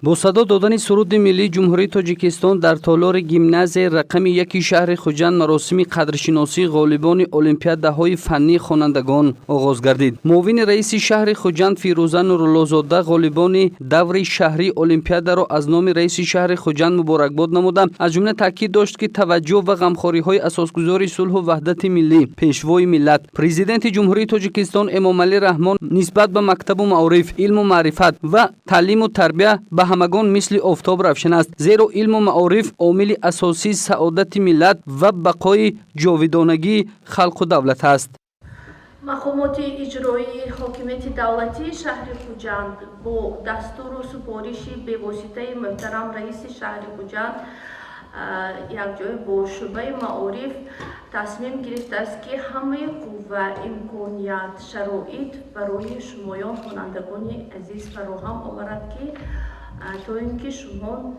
با صدا دادن سرود ملی جمهوری تاجیکستان در تالار گیمناز رقم 1 شهر خوجند مراسم قدرشناسی غالبان المپیادهای فنی خوانندگان آغاز گردید. معاون رئیس شهر خوجند فیروزه نورالله‌زاده غالبان دور شهری المپیاد را از نام رئیس شهر خوجند مبارکباد نمود. از جمله تاکید داشت که توجه و غمخوری‌های اساسگذار صلح و وحدت ملی، پیشوای ملت، پرزیدنت جمهوری تاجیکستان امامعلی رحمان نسبت به مکتب و معارف، علم و معرفت و تعلیم و تربیت به همگان مثل آفتاب روشن است، زیرا علم و معارف عامل اساسی سعادت ملت و بقای جاودانگی خلق و دولت است. مقامات اجرایی حاکمیت دولتی شهر خوجند با دستور و سپارش به واسطه محترم رئیس شهر خوجند یک جای با شعبه معارف تصمیم گرفته است که همه قوه، امکانیت، شرایط برای شمایان خوانندگان عزیز فراهم آورد که تا اینکه شما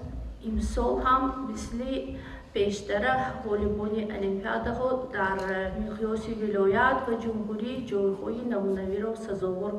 امسال هم مثل پیشتر غالبان المپیادها در مقیاس ولایت و جمهوری جایهای نمونوی را سزاوار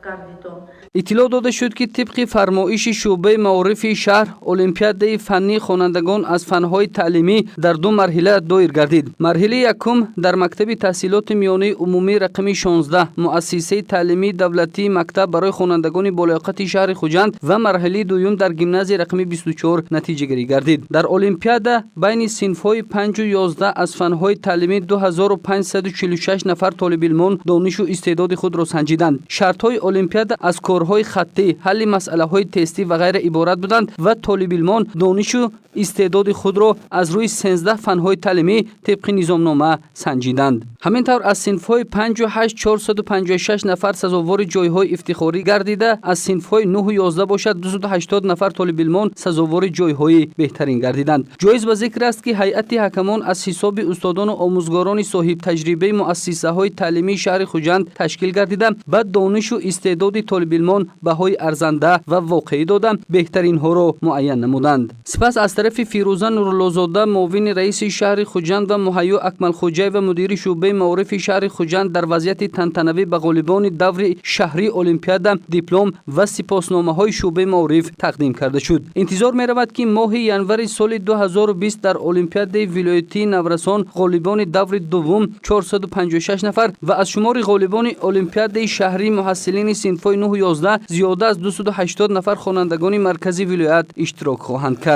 گردیدند. اطلاع داده شد که طبق فرمایش شعبه معارف شهر المپیاد فنی خوانندگان از فنهای تعلیمی در دو مرحله دایر گردید. مرحله یکم در مکتب تحصیلات میانه عمومی رقم 16 مؤسسه تعلیمی دولتی مکتب برای خوانندگان بالیاقت شهر خوجند و مرحله دوم در گیمناز رقم 24 نتیجه گیری گردید. در المپیاد بین صنف‌های 5 و 11 از فن‌های تعلیمی 2546 نفر طالب علمان دانش و استعداد خود را سنجیدند. شرط‌های المپیاد از کارهای خطی، حل مسئله‌های تستی و غیره عبارت بودند و طالب علمان دانش و استعداد خود را از روی 13 فن‌های تعلیمی طبق نظامنامه سنجیدند. همینطور از صنف‌های 5 و 8 456 نفر سزاوار جای‌های افتخاری گردیده، از صنف‌های 9 و 11 باشد 280 نفر طالب علمان سزاوار جای‌های بهترین گردیدند. جایز به ذکر است که هیئت حکمان از حساب استادان و آموزگاران صاحب تجربه مؤسسه‌های تعلیمی شهر خوجند تشکیل گردیده، بعد دانش و استعداد طالب علمان بهای ارزنده و واقعی داده بهترین ها را معین نمودند. سپس از طرف فیروزه نورالله‌زاده معاون رئیس شهر خوجند و مهیا اکمل خوجی و مدیر شعبه معارف شهر خوجند در وضعیت تنتنوی به غالبان دور شهری المپیاد دیپلم و سپاسنامه‌های شعبه معارف تقدیم کرده شد. انتظار می‌رود که ماه ینور سال 2020 در المپیاد ولایتی نورسان غالبان دور دوم 456 نفر و از شمار غالبان المپیاد شهری محصلین صنف‌های 9 و 11 زیاده از 280 نفر خوانندگان مرکزی ولایت اشتراک خواهند کرد.